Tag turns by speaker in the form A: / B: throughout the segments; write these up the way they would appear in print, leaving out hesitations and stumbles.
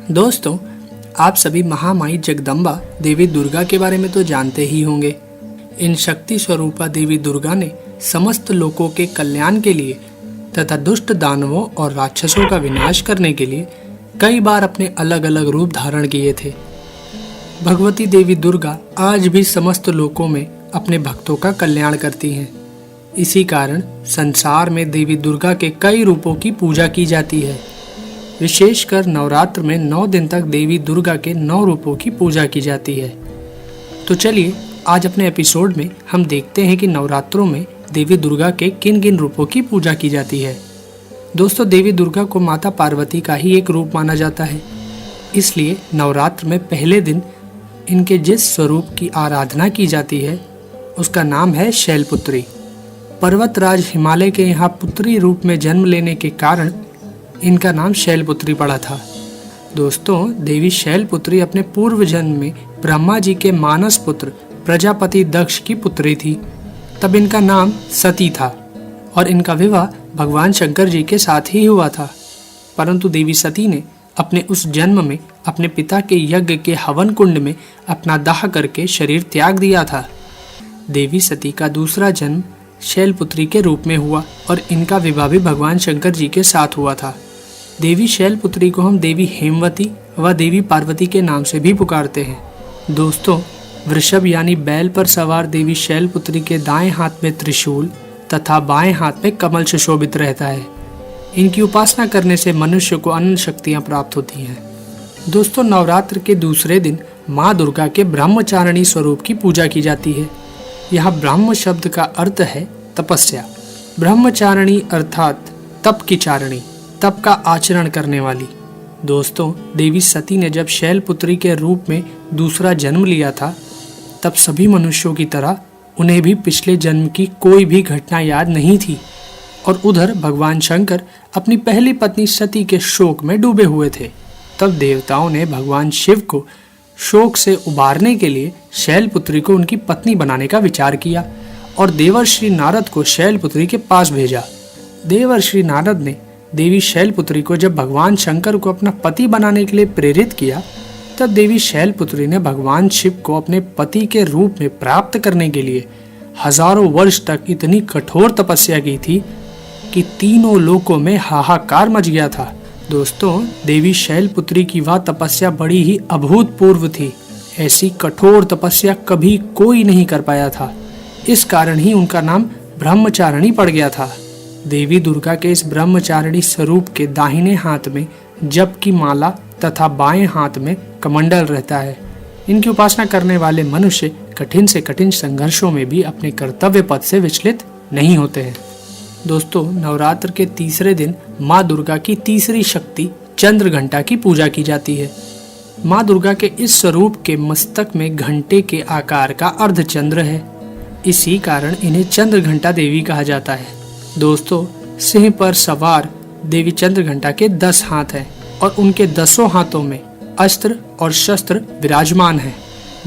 A: दोस्तों, आप सभी महामाई जगदम्बा देवी दुर्गा के बारे में तो जानते ही होंगे। इन शक्ति स्वरूपा देवी दुर्गा ने समस्त लोगों के कल्याण के लिए तथा दुष्ट दानवों और राक्षसों का विनाश करने के लिए कई बार अपने अलग अलग रूप धारण किए थे। भगवती देवी दुर्गा आज भी समस्त लोकों में अपने भक्तों का कल्याण करती हैं। इसी कारण संसार में देवी दुर्गा के कई रूपों की पूजा की जाती है। विशेषकर नवरात्र में 9 दिन तक देवी दुर्गा के 9 रूपों की पूजा की जाती है। तो चलिए आज अपने एपिसोड में हम देखते हैं कि नवरात्रों में देवी दुर्गा के किन किन रूपों की पूजा की जाती है। दोस्तों, देवी दुर्गा को माता पार्वती का ही एक रूप माना जाता है, इसलिए नवरात्र में पहले दिन इनके जिस स्वरूप की आराधना की जाती है उसका नाम है शैलपुत्री। पर्वतराज हिमालय के यहाँ पुत्री रूप में जन्म लेने के कारण इनका नाम शैलपुत्री पड़ा था। दोस्तों, देवी शैलपुत्री अपने पूर्व जन्म में ब्रह्मा जी के मानस पुत्र प्रजापति दक्ष की पुत्री थी। तब इनका नाम सती था और इनका विवाह भगवान शंकर जी के साथ ही हुआ था। परंतु देवी सती ने अपने उस जन्म में अपने पिता के यज्ञ के हवन कुंड में अपना दाह करके शरीर त्याग दिया था। देवी सती का दूसरा जन्म शैलपुत्री के रूप में हुआ और इनका विवाह भी भगवान शंकर जी के साथ हुआ था। देवी शैलपुत्री को हम देवी हेमवती व देवी पार्वती के नाम से भी पुकारते हैं। दोस्तों, वृषभ यानी बैल पर सवार देवी शैलपुत्री के दाएं हाथ में त्रिशूल तथा बाएं हाथ में कमल सुशोभित रहता है। इनकी उपासना करने से मनुष्य को अनंत शक्तियां प्राप्त होती हैं। दोस्तों, नवरात्र के दूसरे दिन माँ दुर्गा के ब्रह्मचारिणी स्वरूप की पूजा की जाती है। यहाँ ब्रह्म शब्द का अर्थ है तपस्या। ब्रह्मचारिणी अर्थात तप की चारिणी, तप का आचरण करने वाली। दोस्तों, देवी सती ने जब शैलपुत्री के रूप में दूसरा जन्म लिया था तब सभी मनुष्यों की तरह उन्हें भी पिछले जन्म की कोई भी घटना याद नहीं थी और उधर भगवान शंकर अपनी पहली पत्नी सती के शोक में डूबे हुए थे। तब देवताओं ने भगवान शिव को शोक से उबारने के लिए शैलपुत्री को उनकी पत्नी बनाने का विचार किया और देवर्षि नारद को शैलपुत्री के पास भेजा। देवर्षि नारद ने देवी शैलपुत्री को जब भगवान शंकर को अपना पति बनाने के लिए प्रेरित किया तब देवी शैलपुत्री ने भगवान शिव को अपने पति के रूप में प्राप्त करने के लिए हजारों वर्ष तक इतनी कठोर तपस्या की थी कि तीनों लोकों में हाहाकार मच गया था। दोस्तों, देवी शैलपुत्री की वह तपस्या बड़ी ही अभूतपूर्व थी। ऐसी कठोर तपस्या कभी कोई नहीं कर पाया था। इस कारण ही उनका नाम ब्रह्मचारिणी पड़ गया था। देवी दुर्गा के इस ब्रह्मचारिणी स्वरूप के दाहिने हाथ में जप की माला तथा बाएं हाथ में कमंडल रहता है। इनकी उपासना करने वाले मनुष्य कठिन से कठिन संघर्षों में भी अपने कर्तव्य पथ से विचलित नहीं होते हैं। दोस्तों, नवरात्र के तीसरे दिन माँ दुर्गा की तीसरी शक्ति चंद्रघंटा की पूजा की जाती है। माँ दुर्गा के इस स्वरूप के मस्तक में घंटे के आकार का अर्धचंद्र है। इसी कारण इन्हें चंद्रघंटा देवी कहा जाता है। दोस्तों, सिंह पर सवार देवी चंद्रघंटा के 10 हाथ हैं और उनके 10 हाथों में अस्त्र और शस्त्र विराजमान हैं।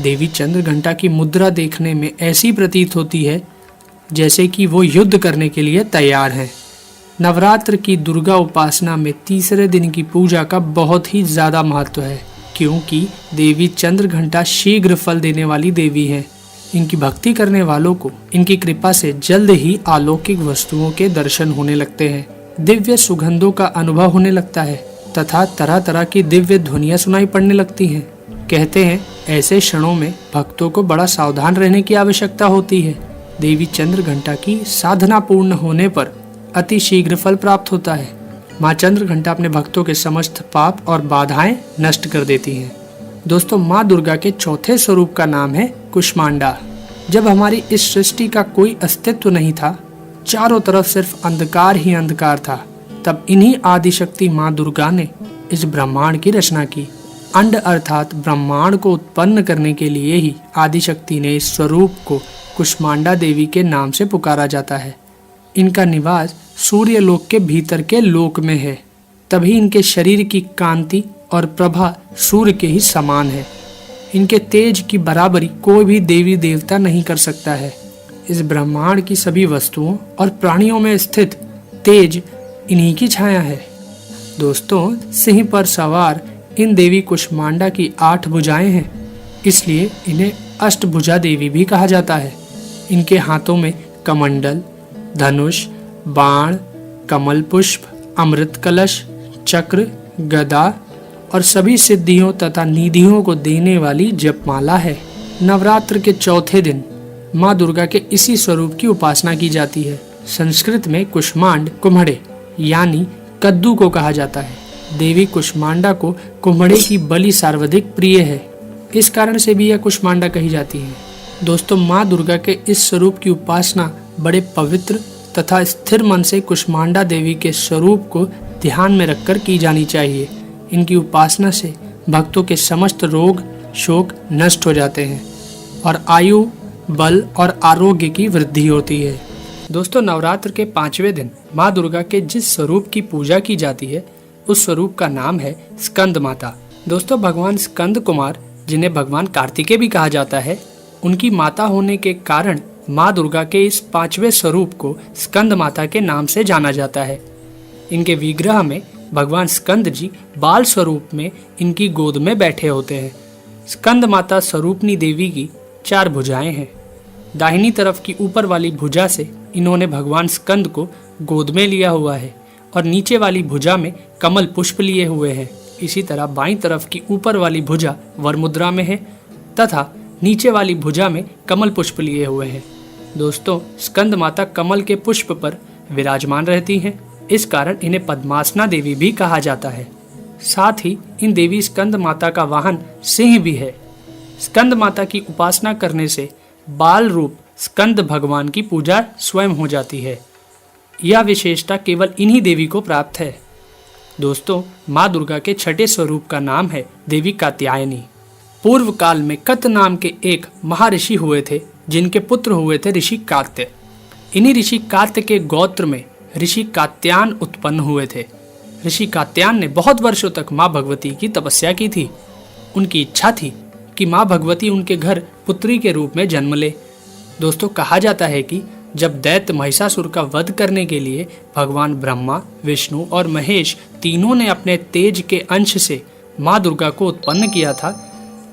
A: देवी चंद्रघंटा की मुद्रा देखने में ऐसी प्रतीत होती है जैसे कि वो युद्ध करने के लिए तैयार हैं। नवरात्र की दुर्गा उपासना में तीसरे दिन की पूजा का बहुत ही ज़्यादा महत्व है, क्योंकि देवी चंद्रघंटा शीघ्र फल देने वाली देवी है। इनकी भक्ति करने वालों को इनकी कृपा से जल्द ही अलौकिक वस्तुओं के दर्शन होने लगते हैं, दिव्य सुगंधों का अनुभव होने लगता है तथा तरह तरह की दिव्य ध्वनियाँ सुनाई पड़ने लगती हैं। कहते हैं ऐसे क्षणों में भक्तों को बड़ा सावधान रहने की आवश्यकता होती है। देवी चंद्रघंटा की साधना पूर्ण होने पर अति शीघ्र फल प्राप्त होता है। माँ चंद्रघंटा अपने भक्तों के समस्त पाप और बाधाएं नष्ट कर देती हैं। दोस्तों, माँ दुर्गा के चौथे स्वरूप का नाम है कुष्मांडा। जब हमारी इस सृष्टि का कोई अस्तित्व नहीं था, चारों तरफ सिर्फ अंधकार ही अंधकार था, तब इन्हीं आदिशक्ति माँ दुर्गा ने इस ब्रह्मांड की रचना की। अंड अर्थात ब्रह्मांड को उत्पन्न करने के लिए ही आदिशक्ति ने इस स्वरूप को कुष्मांडा देवी के नाम से पुकारा जाता है। इनका निवास सूर्य लोक के भीतर के लोक में है, तभी इनके शरीर की कांति और प्रभा सूर्य के ही समान है। इनके तेज की बराबरी कोई भी देवी देवता नहीं कर सकता है। इस ब्रह्मांड की सभी वस्तुओं और प्राणियों में स्थित तेज इन्हीं की छाया है। दोस्तों, सिंह पर सवार इन देवी कुष्मांडा की 8 भुजाएं हैं, इसलिए इन्हें अष्टभुजा देवी भी कहा जाता है। इनके हाथों में कमंडल, धनुष, बाण, कमल पुष्प, अमृत कलश, चक्र, गदा और सभी सिद्धियों तथा निधियों को देने वाली जपमाला है। नवरात्र के चौथे दिन माँ दुर्गा के इसी स्वरूप की उपासना की जाती है। संस्कृत में कुष्मांड कुम्हड़े यानी कद्दू को कहा जाता है। देवी कुष्मांडा को कुम्हड़े की बलि सर्वाधिक प्रिय है, इस कारण से भी यह कुष्मांडा कही जाती है। दोस्तों, माँ दुर्गा के इस स्वरूप की उपासना बड़े पवित्र तथा स्थिर मन से कुष्मांडा देवी के स्वरूप को ध्यान में रखकर की जानी चाहिए। इनकी उपासना से भक्तों के समस्त रोग शोक नष्ट हो जाते हैं और आयु, बल और आरोग्य की वृद्धि होती है। दोस्तों, नवरात्र के 5वें दिन माँ दुर्गा के जिस स्वरूप की पूजा की जाती है उस स्वरूप का नाम है स्कंद माता। दोस्तों, भगवान स्कंद कुमार, जिन्हें भगवान कार्तिकेय भी कहा जाता है, उनकी माता होने के कारण माँ दुर्गा के इस 5वें स्वरूप को स्कंद माता के नाम से जाना जाता है। इनके विग्रह में भगवान स्कंद जी बाल स्वरूप में इनकी गोद में बैठे होते हैं। स्कंद माता स्वरूपनी देवी की 4 भुजाएं हैं। दाहिनी तरफ की ऊपर वाली भुजा से इन्होंने भगवान स्कंद को गोद में लिया हुआ है और नीचे वाली भुजा में कमल पुष्प लिए हुए हैं। इसी तरह बाईं तरफ की ऊपर वाली भुजा वर मुद्रा में है तथा नीचे वाली भुजा में कमल पुष्प लिए हुए हैं। दोस्तों, स्कंद माता कमल के पुष्प पर विराजमान रहती हैं, इस कारण इन्हें पद्मासना देवी भी कहा जाता है। साथ ही इन देवी स्कंद माता का वाहन सिंह भी है। स्कंद माता की उपासना करने से बाल रूप स्कंद भगवान की पूजा स्वयं हो जाती है। यह विशेषता केवल इन्हीं देवी को प्राप्त है। दोस्तों, माँ दुर्गा के 6ठे स्वरूप का नाम है देवी कात्यायनी। पूर्व काल में कत नाम के एक महर्षि हुए थे, जिनके पुत्र हुए थे ऋषि कात्य। इन्हीं ऋषि कात्य के गोत्र में ऋषि कात्यायन उत्पन्न हुए थे। ऋषि कात्यायन ने बहुत वर्षों तक माँ भगवती की तपस्या की थी। उनकी इच्छा थी कि माँ भगवती उनके घर पुत्री के रूप में जन्म ले। दोस्तों, कहा जाता है कि जब दैत्य महिषासुर का वध करने के लिए भगवान ब्रह्मा, विष्णु और महेश तीनों ने अपने तेज के अंश से माँ दुर्गा को उत्पन्न किया था,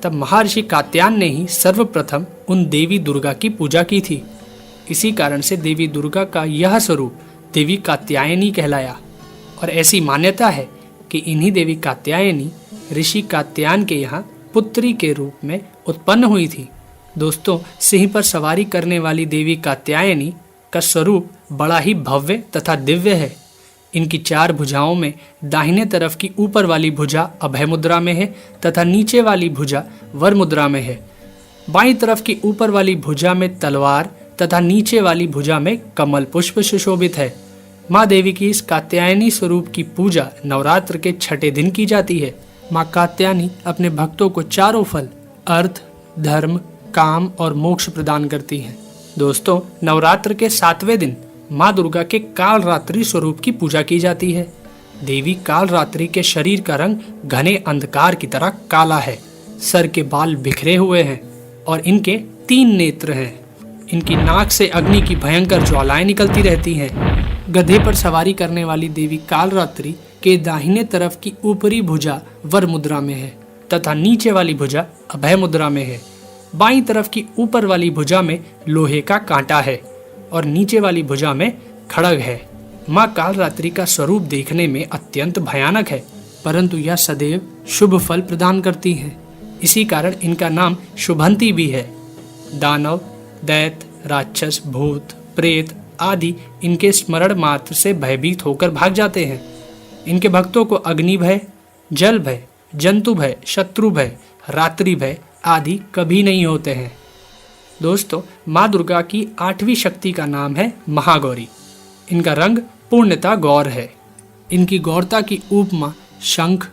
A: तब महर्षि कात्यायन ने ही सर्वप्रथम उन देवी दुर्गा की पूजा की थी। इसी कारण से देवी दुर्गा का यह स्वरूप देवी कात्यायनी कहलाया और ऐसी मान्यता है कि इन्हीं देवी कात्यायनी ऋषि कात्यायन के यहाँ पुत्री के रूप में उत्पन्न हुई थी। दोस्तों, सिंह पर सवारी करने वाली देवी कात्यायनी का स्वरूप बड़ा ही भव्य तथा दिव्य है। इनकी 4 भुजाओं में दाहिने तरफ की ऊपर वाली भुजा अभय मुद्रा में है तथा नीचे वाली भुजा वर मुद्रा में है। बाईं तरफ की ऊपर वाली भुजा में तलवार तथा नीचे वाली भुजा में कमल पुष्प सुशोभित है। माँ देवी की इस कात्यायनी स्वरूप की पूजा नवरात्र के 6ठे दिन की जाती है। माँ कात्यायनी अपने भक्तों को 4 फल अर्थ, धर्म, काम और मोक्ष प्रदान करती हैं। दोस्तों, नवरात्र के 7वें दिन माँ दुर्गा के कालरात्रि स्वरूप की पूजा की जाती है। देवी कालरात्रि के शरीर का रंग घने अंधकार की तरह काला है। सर के बाल बिखरे हुए हैं और इनके 3 नेत्र हैं। इनकी नाक से अग्नि की भयंकर ज्वालाएं निकलती रहती हैं। गधे पर सवारी करने वाली देवी कालरात्रि के दाहिने तरफ की ऊपरी भुजा वर मुद्रा में है तथा नीचे वाली भुजा अभय मुद्रा में है। बाईं तरफ की ऊपर वाली भुजा में लोहे का कांटा है और नीचे वाली भुजा में खड़ग है। माँ कालरात्रि का स्वरूप देखने में अत्यंत भयानक है, परंतु यह सदैव शुभ फल प्रदान करती हैं। इसी कारण इनका नाम शुभंती भी है। दानव, दैत्य, राक्षस, भूत, प्रेत आदि इनके स्मरण मात्र से भयभीत होकर भाग जाते हैं। इनके भक्तों को अग्नि भय, जल भय, जंतु भय, शत्रु भय, रात्रि भय आदि कभी नहीं होते हैं। दोस्तों, माँ दुर्गा की 8वीं शक्ति का नाम है महागौरी। इनका रंग पूर्णतः गौर है। इनकी गौरता की उपमा शंख,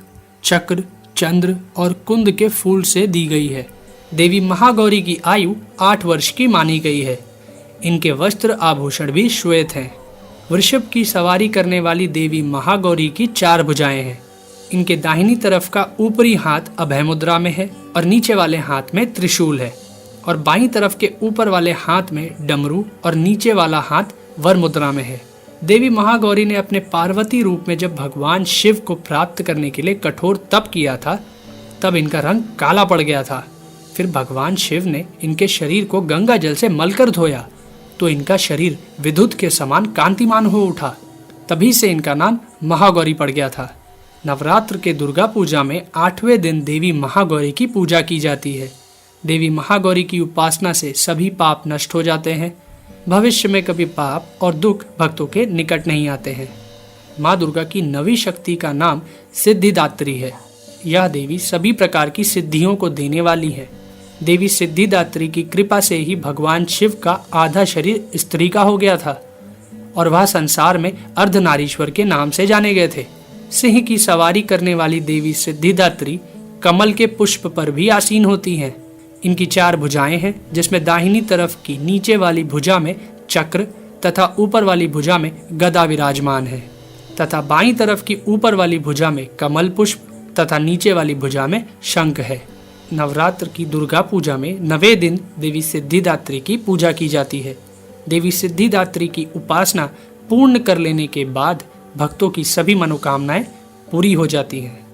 A: चक्र, चंद्र और कुंद के फूल से दी गई है। देवी महागौरी की आयु 8 वर्ष की मानी गई है। इनके वस्त्र आभूषण भी श्वेत हैं। वृषभ की सवारी करने वाली देवी महागौरी की 4 भुजाएं हैं। इनके दाहिनी तरफ का ऊपरी हाथ अभय मुद्रा में है और नीचे वाले हाथ में त्रिशूल है और बाईं तरफ के ऊपर वाले हाथ में डमरू और नीचे वाला हाथ वर मुद्रा में है। देवी महागौरी ने अपने पार्वती रूप में जब भगवान शिव को प्राप्त करने के लिए कठोर तप किया था, तब इनका रंग काला पड़ गया था। फिर भगवान शिव ने इनके शरीर को गंगा जल से मलकर धोया तो इनका शरीर विद्युत के समान कांतिमान हो उठा। तभी से इनका नाम महागौरी पड़ गया था। नवरात्र के दुर्गा पूजा में 8वें दिन देवी महागौरी की पूजा की जाती है। देवी महागौरी की उपासना से सभी पाप नष्ट हो जाते हैं। भविष्य में कभी पाप और दुख भक्तों के निकट नहीं आते हैं। माँ दुर्गा की 9वीं शक्ति का नाम सिद्धिदात्री है। यह देवी सभी प्रकार की सिद्धियों को देने वाली है। देवी सिद्धिदात्री की कृपा से ही भगवान शिव का आधा शरीर स्त्री का हो गया था और वह संसार में अर्धनारीश्वर के नाम से जाने गए थे। सिंह की सवारी करने वाली देवी सिद्धिदात्री कमल के पुष्प पर भी आसीन होती हैं। इनकी 4 भुजाएं हैं, जिसमें दाहिनी तरफ की नीचे वाली भुजा में चक्र तथा ऊपर वाली भुजा में गदा विराजमान है तथा बाईं तरफ की ऊपर वाली भुजा में कमल पुष्प तथा नीचे वाली भुजा में शंख है। नवरात्र की दुर्गा पूजा में 9वें दिन देवी सिद्धिदात्री की पूजा की जाती है। देवी सिद्धिदात्री की उपासना पूर्ण कर लेने के बाद भक्तों की सभी मनोकामनाएं पूरी हो जाती हैं।